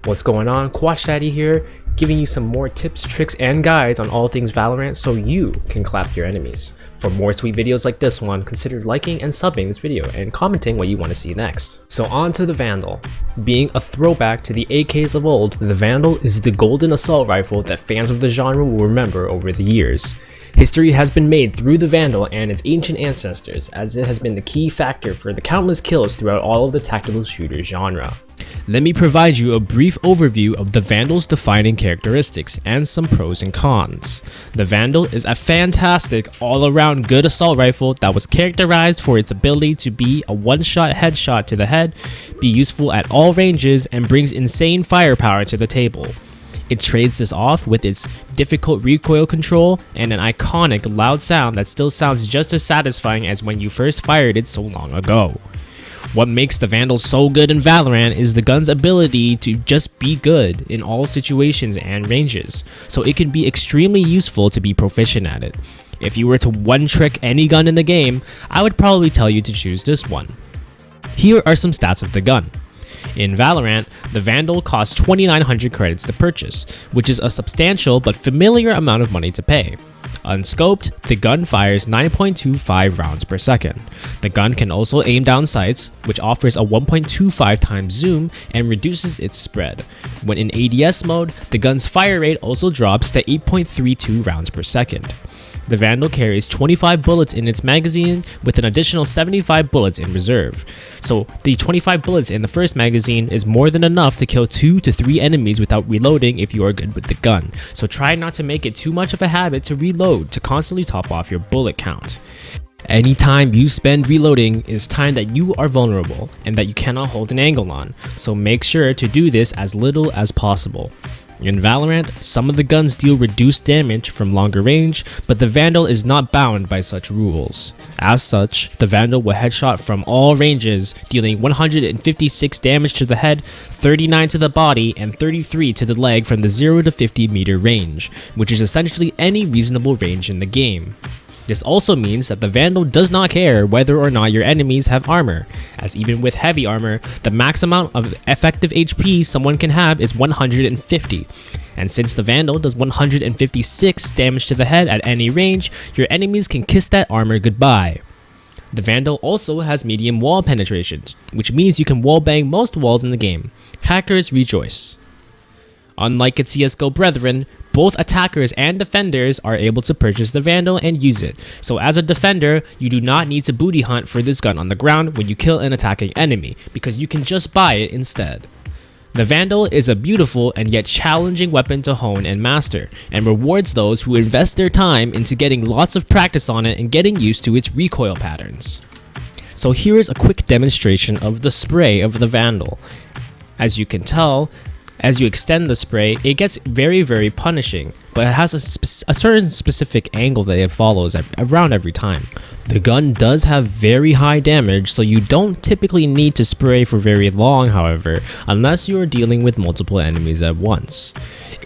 What's going on? Quatch Daddy here, giving you some more tips, tricks, and guides on all things Valorant so you can clap your enemies. For more sweet videos like this one, consider liking and subbing this video and commenting what you want to see next. So on to the Vandal. Being a throwback to the AKs of old, the Vandal is the golden assault rifle that fans of the genre will remember over the years. History has been made through the Vandal and its ancient ancestors, as it has been the key factor for the countless kills throughout all of the tactical shooter genre. Let me provide you a brief overview of the Vandal's defining characteristics and some pros and cons. The Vandal is a fantastic all-around good assault rifle that was characterized for its ability to be a one-shot headshot to the head, be useful at all ranges, and brings insane firepower to the table. It trades this off with its difficult recoil control and an iconic loud sound that still sounds just as satisfying as when you first fired it so long ago. What makes the Vandal so good in Valorant is the gun's ability to just be good in all situations and ranges, so it can be extremely useful to be proficient at it. If you were to one-trick any gun in the game, I would probably tell you to choose this one. Here are some stats of the gun. In Valorant, the Vandal costs 2,900 credits to purchase, which is a substantial but familiar amount of money to pay. Unscoped, the gun fires 9.25 rounds per second. The gun can also aim down sights, which offers a 1.25 times zoom and reduces its spread. When in ADS mode, the gun's fire rate also drops to 8.32 rounds per second. The Vandal carries 25 bullets in its magazine with an additional 75 bullets in reserve. So the 25 bullets in the first magazine is more than enough to kill 2 to 3 enemies without reloading if you are good with the gun. So try not to make it too much of a habit to reload to constantly top off your bullet count. Any time you spend reloading is time that you are vulnerable and that you cannot hold an angle on, so make sure to do this as little as possible. In Valorant, some of the guns deal reduced damage from longer range, but the Vandal is not bound by such rules. As such, the Vandal will headshot from all ranges, dealing 156 damage to the head, 39 to the body, and 33 to the leg from the 0 to 50 meter range, which is essentially any reasonable range in the game. This also means that the Vandal does not care whether or not your enemies have armor, as even with heavy armor, the max amount of effective HP someone can have is 150. And since the Vandal does 156 damage to the head at any range, your enemies can kiss that armor goodbye. The Vandal also has medium wall penetration, which means you can wallbang most walls in the game. Hackers rejoice. Unlike its CSGO brethren, both attackers and defenders are able to purchase the Vandal and use it, so as a defender, you do not need to booty hunt for this gun on the ground when you kill an attacking enemy, because you can just buy it instead. The Vandal is a beautiful and yet challenging weapon to hone and master, and rewards those who invest their time into getting lots of practice on it and getting used to its recoil patterns. So here is a quick demonstration of the spray of the Vandal. As you can tell, as you extend the spray, it gets very punishing, but it has a certain specific angle that it follows around every time. The gun does have very high damage, so you don't typically need to spray for very long, however, unless you are dealing with multiple enemies at once.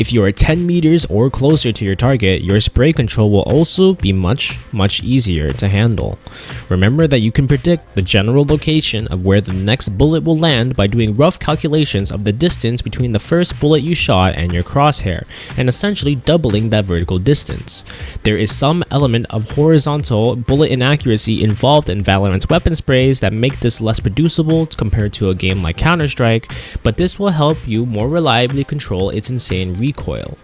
If you are 10 meters or closer to your target, your spray control will also be much easier to handle. Remember that you can predict the general location of where the next bullet will land by doing rough calculations of the distance between the first bullet you shot and your crosshair, and essentially doubling that vertical distance. There is some element of horizontal bullet inaccuracy involved in Valorant's weapon sprays that make this less producible compared to a game like Counter-Strike, but this will help you more reliably control its insane recoil.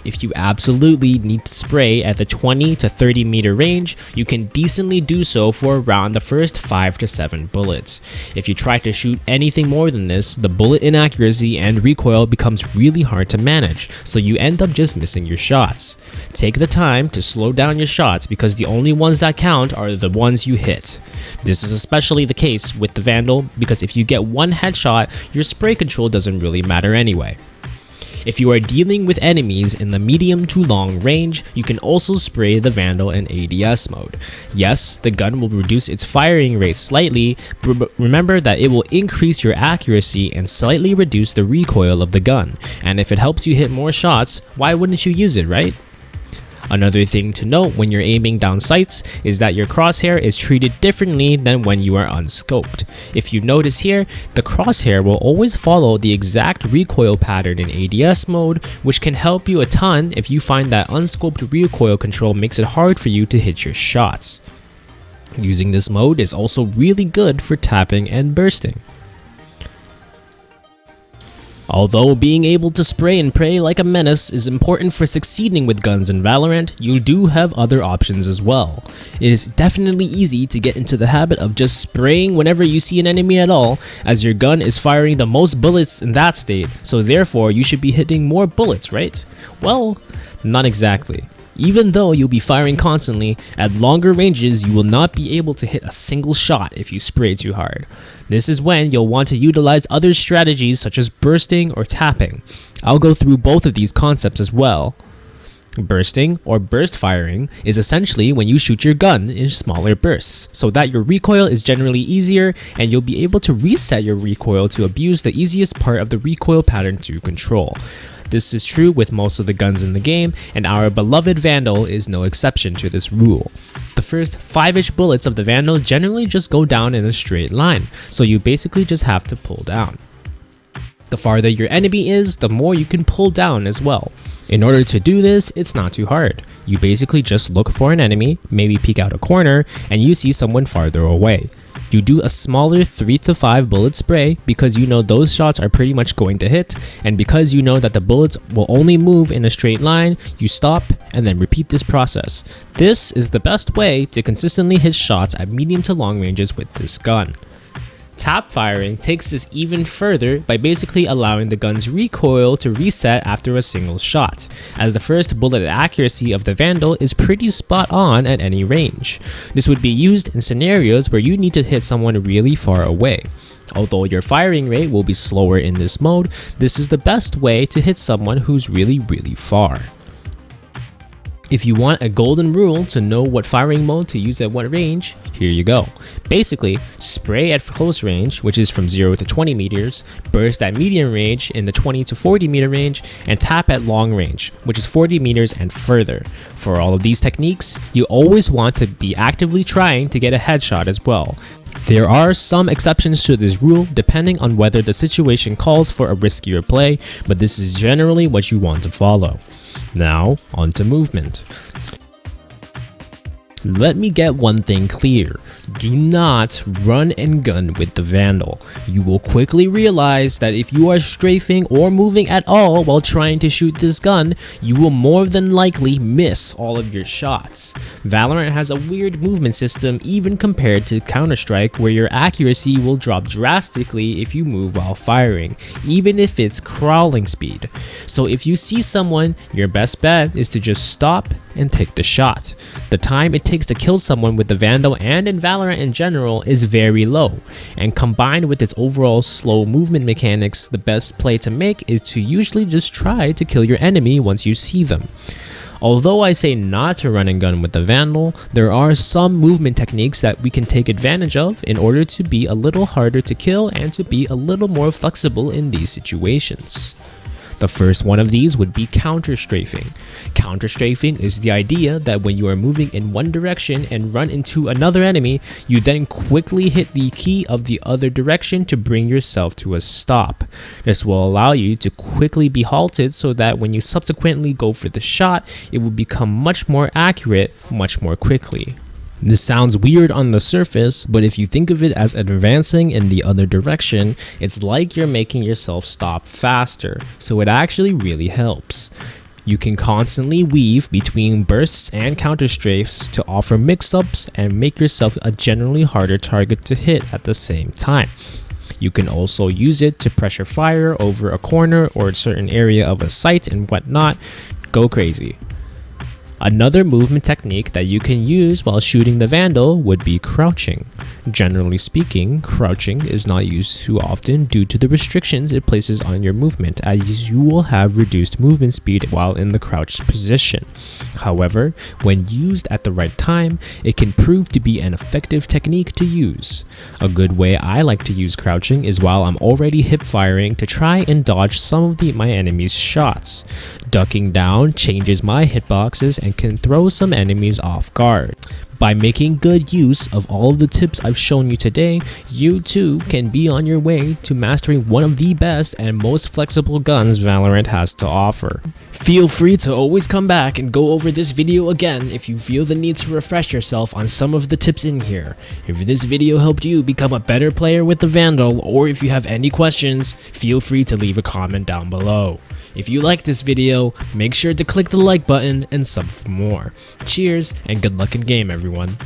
If you absolutely need to spray at the 20 to 30 meter range, you can decently do so for around the first 5 to 7 bullets. If you try to shoot anything more than this, the bullet inaccuracy and recoil becomes really hard to manage, so you end up just missing your shots. Take the time to slow down your shots because the only ones that count are the ones you hit. This is especially the case with the Vandal because if you get one headshot, your spray control doesn't really matter anyway. If you are dealing with enemies in the medium to long range, you can also spray the Vandal in ADS mode. Yes, the gun will reduce its firing rate slightly, but remember that it will increase your accuracy and slightly reduce the recoil of the gun. And if it helps you hit more shots, why wouldn't you use it, right? Another thing to note when you're aiming down sights is that your crosshair is treated differently than when you are unscoped. If you notice here, the crosshair will always follow the exact recoil pattern in ADS mode, which can help you a ton if you find that unscoped recoil control makes it hard for you to hit your shots. Using this mode is also really good for tapping and bursting. Although being able to spray and pray like a menace is important for succeeding with guns in Valorant, you do have other options as well. It is definitely easy to get into the habit of just spraying whenever you see an enemy at all, as your gun is firing the most bullets in that state, so therefore you should be hitting more bullets, right? Well, not exactly. Even though you'll be firing constantly, at longer ranges you will not be able to hit a single shot if you spray too hard. This is when you'll want to utilize other strategies such as bursting or tapping. I'll go through both of these concepts as well. Bursting, or burst firing, is essentially when you shoot your gun in smaller bursts, so that your recoil is generally easier and you'll be able to reset your recoil to abuse the easiest part of the recoil pattern to control. This is true with most of the guns in the game, and our beloved Vandal is no exception to this rule. The first 5-ish bullets of the Vandal generally just go down in a straight line, so you basically just have to pull down. The farther your enemy is, the more you can pull down as well. In order to do this, it's not too hard. You basically just look for an enemy, maybe peek out a corner, and you see someone farther away. You do a smaller 3 to 5 bullet spray because you know those shots are pretty much going to hit, and because you know that the bullets will only move in a straight line, you stop and then repeat this process. This is the best way to consistently hit shots at medium to long ranges with this gun. Tap firing takes this even further by basically allowing the gun's recoil to reset after a single shot, as the first bullet accuracy of the Vandal is pretty spot on at any range. This would be used in scenarios where you need to hit someone really far away. Although your firing rate will be slower in this mode, this is the best way to hit someone who's really far. If you want a golden rule to know what firing mode to use at what range, here you go. Basically, spray at close range, which is from 0 to 20 meters, burst at medium range in the 20 to 40 meter range, and tap at long range, which is 40 meters and further. For all of these techniques, you always want to be actively trying to get a headshot as well. There are some exceptions to this rule depending on whether the situation calls for a riskier play, but this is generally what you want to follow. Now, on to movement. Let me get one thing clear. Do not run and gun with the Vandal. You will quickly realize that if you are strafing or moving at all while trying to shoot this gun, you will more than likely miss all of your shots. Valorant has a weird movement system even compared to Counter-Strike, where your accuracy will drop drastically if you move while firing, even if it's crawling speed. So if you see someone, your best bet is to just stop and take the shot. The time it takes to kill someone with the Vandal and in Valorant in general is very low, and combined with its overall slow movement mechanics, the best play to make is to usually just try to kill your enemy once you see them. Although I say not to run and gun with the Vandal, there are some movement techniques that we can take advantage of in order to be a little harder to kill and to be a little more flexible in these situations. The first one of these would be counter-strafing. Counter-strafing is the idea that when you are moving in one direction and run into another enemy, you then quickly hit the key of the other direction to bring yourself to a stop. This will allow you to quickly be halted so that when you subsequently go for the shot, it will become much more accurate much more quickly. This sounds weird on the surface, but if you think of it as advancing in the other direction, it's like you're making yourself stop faster, so it actually really helps. You can constantly weave between bursts and counter strafes to offer mix-ups and make yourself a generally harder target to hit at the same time. You can also use it to pressure fire over a corner or a certain area of a site and whatnot. Go crazy. Another movement technique that you can use while shooting the Vandal would be crouching. Generally speaking, crouching is not used too often due to the restrictions it places on your movement, as you will have reduced movement speed while in the crouched position. However, when used at the right time, it can prove to be an effective technique to use. A good way I like to use crouching is while I'm already hip firing to try and dodge some of my enemy's shots. Ducking down changes my hitboxes and can throw some enemies off guard. By making good use of all of the tips I've shown you today, you too can be on your way to mastering one of the best and most flexible guns Valorant has to offer. Feel free to always come back and go over this video again if you feel the need to refresh yourself on some of the tips in here. If this video helped you become a better player with the Vandal, or if you have any questions, feel free to leave a comment down below. If you like this video, make sure to click the like button and sub for more. Cheers and good luck in game, everyone.